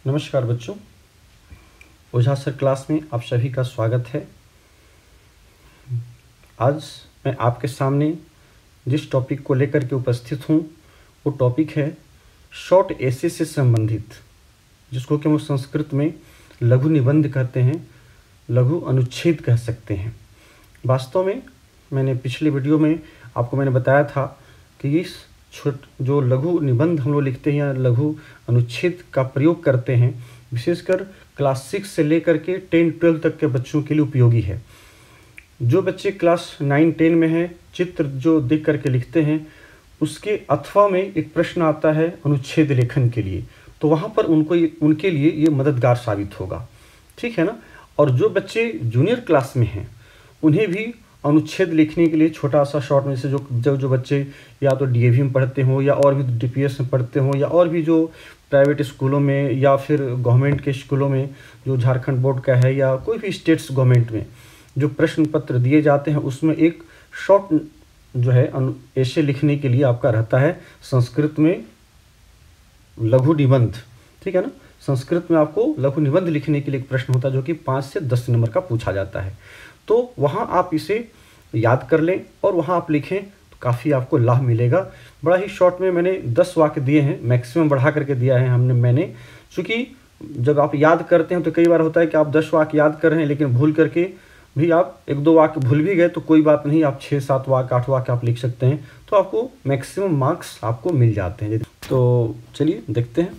नमस्कार बच्चों, ओझा sir class में आप सभी का स्वागत है। आज मैं आपके सामने जिस टॉपिक को लेकर के उपस्थित हूँ वो टॉपिक है शॉर्ट एसे से संबंधित, जिसको कि हम संस्कृत में लघु निबंध कहते हैं, लघु अनुच्छेद कह सकते हैं। वास्तव में मैंने पिछले वीडियो में आपको मैंने बताया था कि इस जो लघु निबंध हम लोग लिखते हैं या लघु अनुच्छेद का प्रयोग करते हैं, विशेषकर क्लास 6 से लेकर के 10-12 तक के बच्चों के लिए उपयोगी है। जो बच्चे क्लास 9-10 में हैं, चित्र जो देख करके लिखते हैं उसके अथवा में एक प्रश्न आता है अनुच्छेद लेखन के लिए, तो वहाँ पर उनके लिए ये मददगार साबित होगा, ठीक है ना। और जो बच्चे जूनियर क्लास में हैं उन्हें भी अनुच्छेद लिखने के लिए छोटा सा शॉर्ट में से जो बच्चे या तो डीएवी में पढ़ते हों या और भी डीपीएस में पढ़ते हों या और भी जो प्राइवेट स्कूलों में या फिर गवर्नमेंट के स्कूलों में जो झारखंड बोर्ड का है या कोई भी स्टेट्स गवर्नमेंट में जो प्रश्न पत्र दिए जाते हैं उसमें एक शॉर्ट जो है ऐसे लिखने के लिए आपका रहता है संस्कृत में लघु निबंध, ठीक है ना। संस्कृत में आपको लघु निबंध लिखने के लिए एक प्रश्न होता है जो कि 5 से 10 नंबर का पूछा जाता है। तो वहाँ आप इसे याद कर लें और वहाँ आप लिखें तो काफ़ी आपको लाभ मिलेगा। बड़ा ही शॉर्ट में मैंने 10 वाक्य दिए हैं, मैक्सिमम बढ़ा करके दिया है मैंने, क्योंकि जब आप याद करते हैं तो कई बार होता है कि आप 10 वाक्य याद कर रहे हैं लेकिन भूल करके भी आप 1-2 वाक्य भूल भी गए तो कोई बात नहीं, आप 6-7 वाक्य 8 वाक्य आप लिख सकते हैं, तो आपको मैक्सिमम मार्क्स आपको मिल जाते हैं। तो चलिए देखते हैं,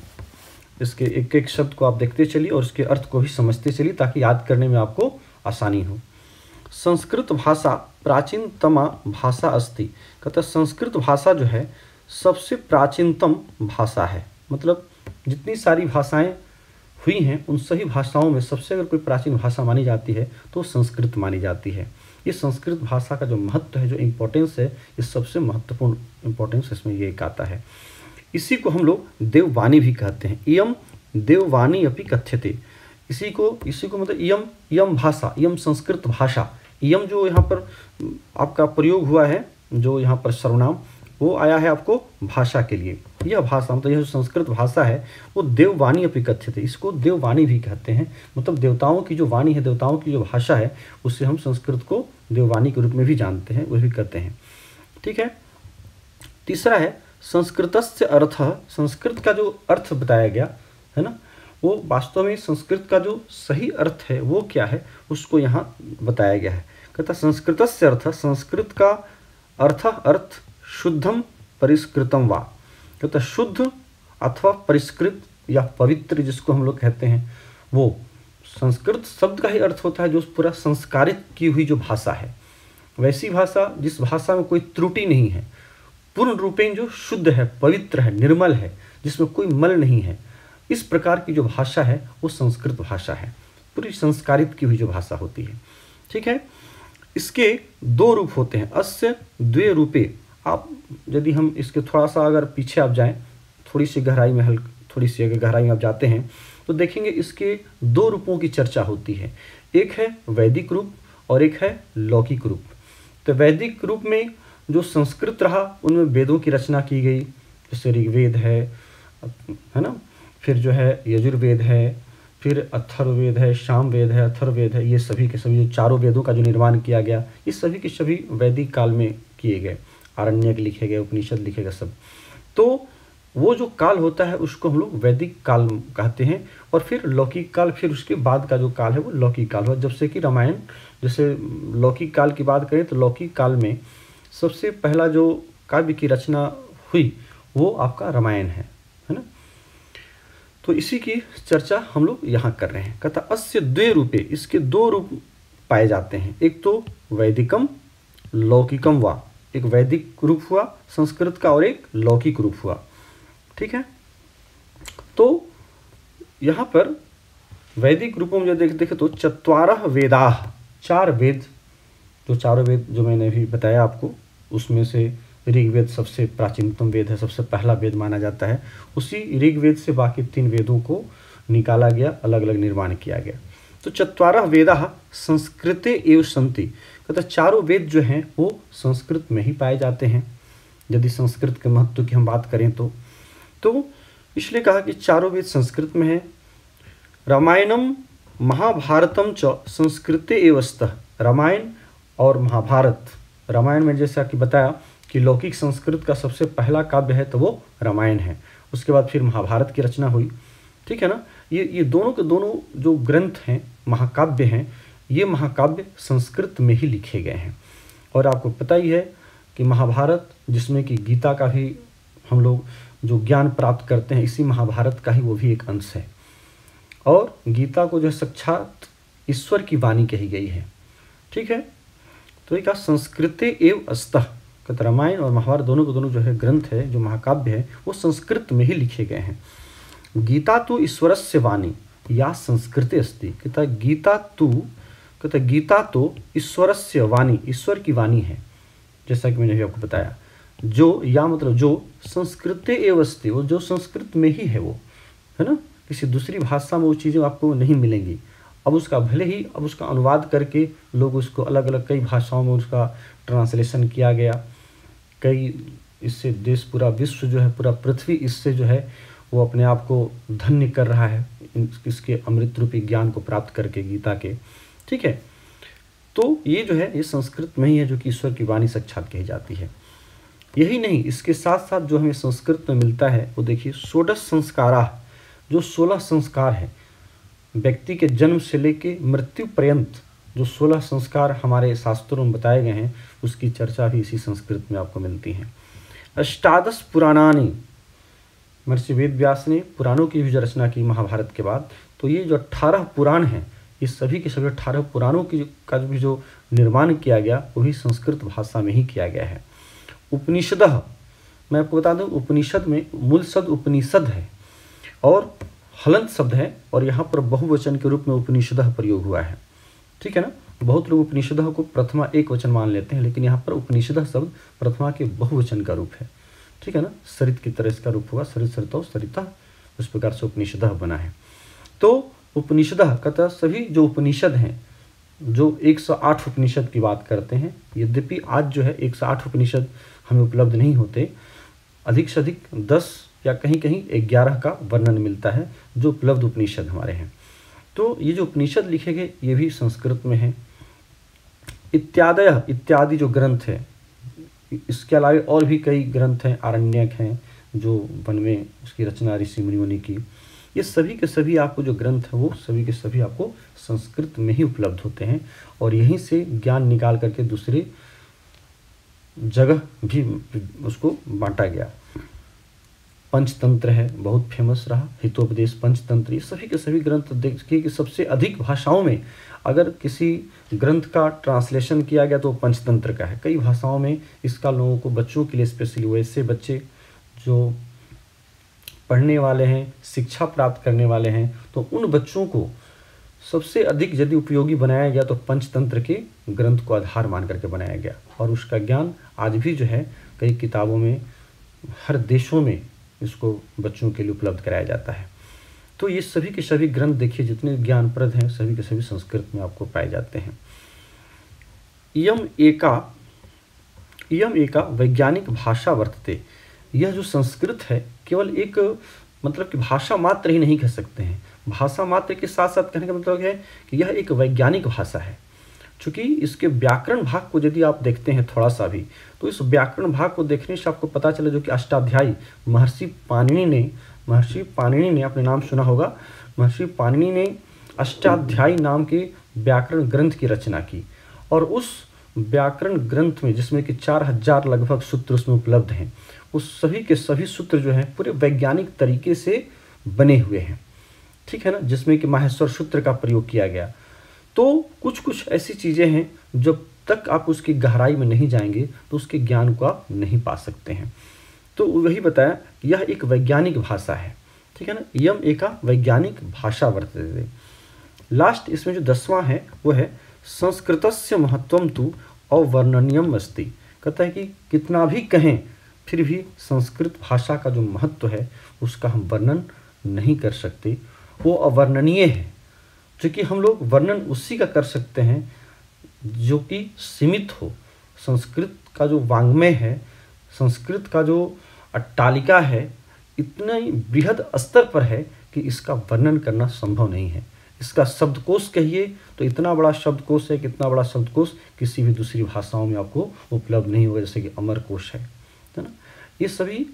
इसके एक एक शब्द को आप देखते चलिए और उसके अर्थ को भी समझते चलिए ताकि याद करने में आपको आसानी हो। संस्कृत भाषा प्राचीनतमा भाषा अस्ति, कहता संस्कृत भाषा जो है सबसे प्राचीनतम भाषा है। मतलब जितनी सारी भाषाएं हुई हैं उन सभी भाषाओं में सबसे अगर कोई प्राचीन भाषा मानी जाती है तो संस्कृत मानी जाती है। ये संस्कृत भाषा का जो महत्व है, जो इम्पोर्टेंस है, ये सबसे महत्वपूर्ण इम्पोर्टेंस इसमें ये एक आता है। इसी को हम लोग देववाणी भी कहते हैं। इयम देववाणी अपि कथ्यते, इसी को मतलब इयम भाषा, इयम संस्कृत भाषा, इयम जो यहाँ पर आपका प्रयोग हुआ है, जो यहाँ पर सर्वनाम वो आया है आपको भाषा के लिए। यह भाषा मतलब यह जो संस्कृत भाषा है वो देववाणी अपि कथ्यते, इसको देववाणी भी कहते हैं। मतलब देवताओं की जो वाणी है, देवताओं की जो भाषा है, उससे हम संस्कृत को देववाणी के रूप में भी जानते हैं, वह भी कहते हैं, ठीक है। तीसरा है संस्कृतस्य अर्थः, संस्कृत का जो अर्थ बताया गया है ना, वो वास्तव में संस्कृत का जो सही अर्थ है वो क्या है उसको यहाँ बताया गया है। कहता संस्कृतस्य अर्थ, संस्कृत का अर्थ शुद्धम परिष्कृतम वा, कहता शुद्ध अथवा परिष्कृत या पवित्र जिसको हम लोग कहते हैं, वो संस्कृत शब्द का ही अर्थ होता है जो पूरा संस्कारित की हुई जो भाषा है, वैसी भाषा जिस भाषा में कोई त्रुटि नहीं है, पूर्ण रूपेण जो शुद्ध है, पवित्र है, निर्मल है, जिसमें कोई मल नहीं है, इस प्रकार की जो भाषा है वो संस्कृत भाषा है, पूरी संस्कारित की हुई जो भाषा होती है, ठीक है। इसके 2 रूप होते हैं, अस्य द्वे रूपे। आप यदि हम इसके थोड़ा सा अगर पीछे आप जाएं, थोड़ी सी गहराई अगर गहराई में आप जाते हैं तो देखेंगे इसके 2 रूपों की चर्चा होती है। एक है वैदिक रूप और एक है लौकिक रूप। तो वैदिक रूप में जो संस्कृत रहा उनमें वेदों की रचना की गई, जैसे ऋग्वेद है ना, फिर जो है यजुर्वेद है, फिर अथर्ववेद है, सामवेद है, अथर्ववेद है, ये सभी के सभी जो 4 वेदों का जो निर्माण किया गया, ये सभी के सभी वैदिक काल में किए गए, आरण्यक लिखे गए, उपनिषद लिखे गए सब। तो वो जो काल होता है उसको हम लोग वैदिक काल कहते हैं। और फिर लौकिक काल, फिर उसके बाद का जो काल है वो लौकिक काल हुआ। जब से कि रामायण, जैसे लौकिक काल की बात करें तो लौकिक काल में सबसे पहला जो काव्य की रचना हुई वो आपका रामायण है ना। तो इसी की चर्चा हम लोग यहाँ कर रहे हैं। कहता अस्य द्वे रूपे, इसके 2 रूप पाए जाते हैं, एक तो वैदिकम लौकिकम वा, एक वैदिक रूप हुआ संस्कृत का और एक लौकिक रूप हुआ, ठीक है। तो यहाँ पर वैदिक रूपों में जो देखे तो 4 वेदाः, 4 वेद, जो 4 वेद जो मैंने अभी बताया आपको, उसमें से ऋग्वेद सबसे प्राचीनतम वेद है, सबसे पहला वेद माना जाता है। उसी ऋग्वेद से बाकी 3 वेदों को निकाला गया, अलग अलग निर्माण किया गया। तो 4 वेदाः संस्कृते एव सन्ति, कहता 4 वेद जो हैं वो संस्कृत में ही पाए जाते हैं। यदि संस्कृत के महत्व की हम बात करें तो इसलिए कहा कि 4 वेद संस्कृत में है। रामायणम महाभारतम च संस्कृते एव स्तः। रामायण और महाभारत, रामायण में जैसा कि बताया कि लौकिक संस्कृत का सबसे पहला काव्य है तो वो रामायण है, उसके बाद फिर महाभारत की रचना हुई। ठीक है ना, ये दोनों के दोनों जो ग्रंथ हैं, महाकाव्य हैं, ये महाकाव्य संस्कृत में ही लिखे गए हैं। और आपको पता ही है कि महाभारत, जिसमें कि गीता का भी हम लोग जो ज्ञान प्राप्त करते हैं, इसी महाभारत का ही वो भी एक अंश है। और गीता को जो साक्षात ईश्वर की वाणी कही गई है। ठीक है, तो एक संस्कृते एव अस्तः, कहते रामायण और महाभारत दोनों के दोनों जो है ग्रंथ है, जो महाकाव्य है, वो संस्कृत में ही लिखे गए हैं। गीता तो ईश्वरस्य वाणी या संस्कृते अस्ति, कहता गीता तो ईश्वरस्य वाणी, ईश्वर की वाणी है, जैसा कि मैंने आपको बताया। जो या मतलब जो संस्कृते एव अस्ति, वो जो संस्कृत में ही है, वो है ना, किसी दूसरी भाषा में वो चीज़ें आपको नहीं मिलेंगी। अब उसका भले ही अब उसका अनुवाद करके लोग उसको अलग अलग कई भाषाओं में उसका ट्रांसलेशन किया गया, कई इससे देश, पूरा विश्व जो है, पूरा पृथ्वी इससे जो है वो अपने आप को धन्य कर रहा है, इसके अमृत रूपी ज्ञान को प्राप्त करके गीता के। ठीक है, तो ये जो है ये संस्कृत में ही है, जो कि ईश्वर की वाणी साक्षात कही जाती है। यही नहीं, इसके साथ साथ जो हमें संस्कृत में मिलता है वो देखिए, षोडश संस्कारा, जो 16 संस्कार है, व्यक्ति के जन्म से लेके मृत्यु पर्यंत जो 16 संस्कार हमारे शास्त्रों में बताए गए हैं, उसकी चर्चा भी इसी संस्कृत में आपको मिलती है। अष्टादश पुराणानि, महर्षि वेद व्यास ने पुराणों की भी जो रचना की महाभारत के बाद, तो ये जो 18 पुराण हैं, ये सभी के सभी 18 पुराणों की का भी जो निर्माण किया गया, वो भी संस्कृत भाषा में ही किया गया है। उपनिषदः, मैं आपको बता दूं, उपनिषद में मूल शब्द उपनिषद है और हलंत शब्द है, और यहाँ पर बहुवचन के रूप में उपनिषदः प्रयोग हुआ है। ठीक है ना, बहुत लोग उपनिषदः को प्रथमा एक वचन मान लेते हैं, लेकिन यहाँ पर उपनिषदः शब्द प्रथमा के बहुवचन का रूप है। ठीक है ना, सरित की तरह इसका रूप होगा, सरित सरितो सरिता, उस प्रकार से उपनिषदः बना है। तो उपनिषदः कहता सभी जो उपनिषद हैं, जो 108 उपनिषद की बात करते हैं, यद्यपि आज जो है 108 उपनिषद हमें उपलब्ध नहीं होते, अधिक से अधिक 10 या कहीं कहीं 11 का वर्णन मिलता है जो उपलब्ध उपनिषद हमारे हैं। तो ये जो उपनिषद लिखे गए ये भी संस्कृत में है। इत्यादि जो ग्रंथ है, इसके अलावा और भी कई ग्रंथ हैं, आरण्यक हैं, जो वन में उसकी रचना ऋषि मुनियों ने की, ये सभी के सभी आपको जो ग्रंथ है वो सभी के सभी आपको संस्कृत में ही उपलब्ध होते हैं। और यहीं से ज्ञान निकाल करके दूसरे जगह भी उसको बांटा गया। पंचतंत्र है, बहुत फेमस रहा, हितोपदेश पंचतंत्र, ये सभी के सभी ग्रंथ देखिए कि सबसे अधिक भाषाओं में अगर किसी ग्रंथ का ट्रांसलेशन किया गया तो पंचतंत्र का है। कई भाषाओं में इसका लोगों को, बच्चों के लिए स्पेशली, वैसे बच्चे जो पढ़ने वाले हैं, शिक्षा प्राप्त करने वाले हैं, तो उन बच्चों को सबसे अधिक यदि उपयोगी बनाया गया तो पंचतंत्र के ग्रंथ को आधार मान करके बनाया गया। और उसका ज्ञान आज भी जो है कई किताबों में, हर देशों में इसको बच्चों के लिए उपलब्ध कराया जाता है। तो ये सभी के सभी ग्रंथ देखिए जितने ज्ञानप्रद हैं, सभी के सभी संस्कृत में आपको पाए जाते हैं। इयम एका वैज्ञानिक भाषा वर्तते, यह जो संस्कृत है केवल एक मतलब कि भाषा मात्र ही नहीं कह सकते हैं। भाषा मात्र के साथ साथ कहने का मतलब है कि यह एक वैज्ञानिक भाषा है। चूँकि इसके व्याकरण भाग को यदि आप देखते हैं थोड़ा सा भी, तो इस व्याकरण भाग को देखने से आपको पता चला, जो कि अष्टाध्यायी महर्षि पाणिनि ने, आपने नाम सुना होगा, महर्षि पाणिनि ने अष्टाध्यायी नाम के व्याकरण ग्रंथ की रचना की। और उस व्याकरण ग्रंथ में, जिसमें कि 4000 लगभग सूत्र उसमें उपलब्ध हैं, उस सभी के सभी सूत्र जो हैं पूरे वैज्ञानिक तरीके से बने हुए हैं। ठीक है ना, जिसमें कि माहेश्वर सूत्र का प्रयोग किया गया। तो कुछ ऐसी चीज़ें हैं जब तक आप उसकी गहराई में नहीं जाएंगे तो उसके ज्ञान को आप नहीं पा सकते हैं। तो वही बताया, यह एक वैज्ञानिक भाषा है। ठीक है ना, यम एका वैज्ञानिक भाषा वर्तते। लास्ट इसमें जो 10वां है वो है संस्कृतस्य महत्वम तु अवर्णनीयम अस्ति। कहता है कि कितना भी कहें फिर भी संस्कृत भाषा का जो महत्व है उसका हम वर्णन नहीं कर सकते, वो अवर्णनीय है। क्योंकि हम लोग वर्णन उसी का कर सकते हैं जो कि सीमित हो। संस्कृत का जो वाङ्मय है, संस्कृत का जो अट्टालिका है, इतना बृहद स्तर पर है कि इसका वर्णन करना संभव नहीं है। इसका शब्दकोश कहिए तो इतना बड़ा शब्दकोश है कि इतना बड़ा शब्दकोश किसी भी दूसरी भाषाओं में आपको उपलब्ध नहीं होगा, जैसे कि अमरकोश है ना। ये सभी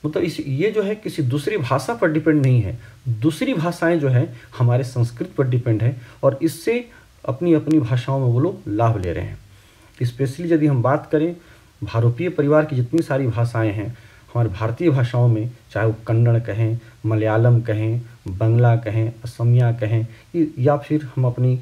मतलब ये जो है किसी दूसरी भाषा पर डिपेंड नहीं है, दूसरी भाषाएं जो है हमारे संस्कृत पर डिपेंड है और इससे अपनी अपनी भाषाओं में वो लोग लाभ ले रहे हैं। स्पेशली यदि हम बात करें भारतीय परिवार की जितनी सारी भाषाएं हैं हमारी भारतीय भाषाओं में, चाहे वो कन्नड़ कहें, मलयालम कहें, बंगला कहें, असमिया कहें या फिर हम अपनी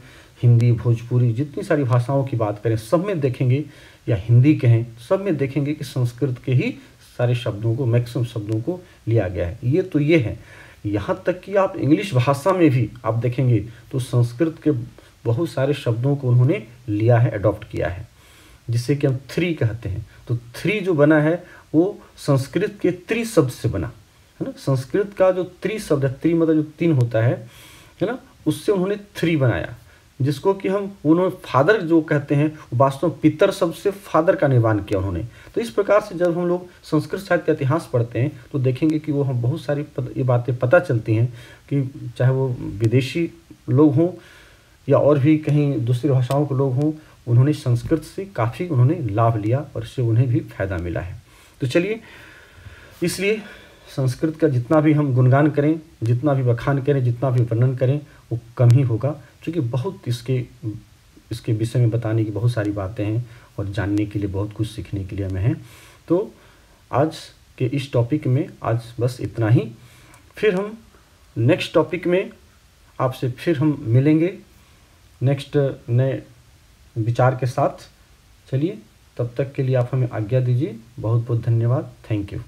हिंदी, भोजपुरी जितनी सारी भाषाओं की बात करें सब में देखेंगे, या हिंदी कहें सब में देखेंगे कि संस्कृत के ही सारे शब्दों को, मैक्सिमम शब्दों को लिया गया है। ये है। यहाँ तक कि आप इंग्लिश भाषा में भी आप देखेंगे तो संस्कृत के बहुत सारे शब्दों को उन्होंने लिया है, अडॉप्ट किया है, जिसे कि हम थ्री कहते हैं। तो थ्री जो बना है वो संस्कृत के त्रि शब्द से बना है ना। संस्कृत का जो त्रि शब्द है, त्रि मतलब जो तीन होता है ना, उससे उन्होंने थ्री बनाया, जिसको कि हम उन्होंने फादर जो कहते हैं वास्तव में पितर शब्द से फादर का निर्माण किया उन्होंने। तो इस प्रकार से जब हम लोग संस्कृत साहित्य का इतिहास पढ़ते हैं तो देखेंगे कि वो हम बहुत सारी ये बातें पता चलती हैं कि चाहे वो विदेशी लोग हों या और भी कहीं दूसरी भाषाओं के लोग हों, उन्होंने संस्कृत से काफ़ी उन्होंने लाभ लिया और इससे उन्हें भी फायदा मिला है। तो चलिए, इसलिए संस्कृत का जितना भी हम गुणगान करें, जितना भी बखान करें, जितना भी वर्णन करें वो कम ही होगा, क्योंकि बहुत इसके विषय में बताने की बहुत सारी बातें हैं और जानने के लिए बहुत कुछ सीखने के लिए हमें है। तो आज के इस टॉपिक में आज बस इतना ही। फिर हम नेक्स्ट टॉपिक में आपसे फिर हम मिलेंगे नेक्स्ट नए विचार के साथ। चलिए, तब तक के लिए आप हमें आज्ञा दीजिए। बहुत बहुत धन्यवाद। Thank you.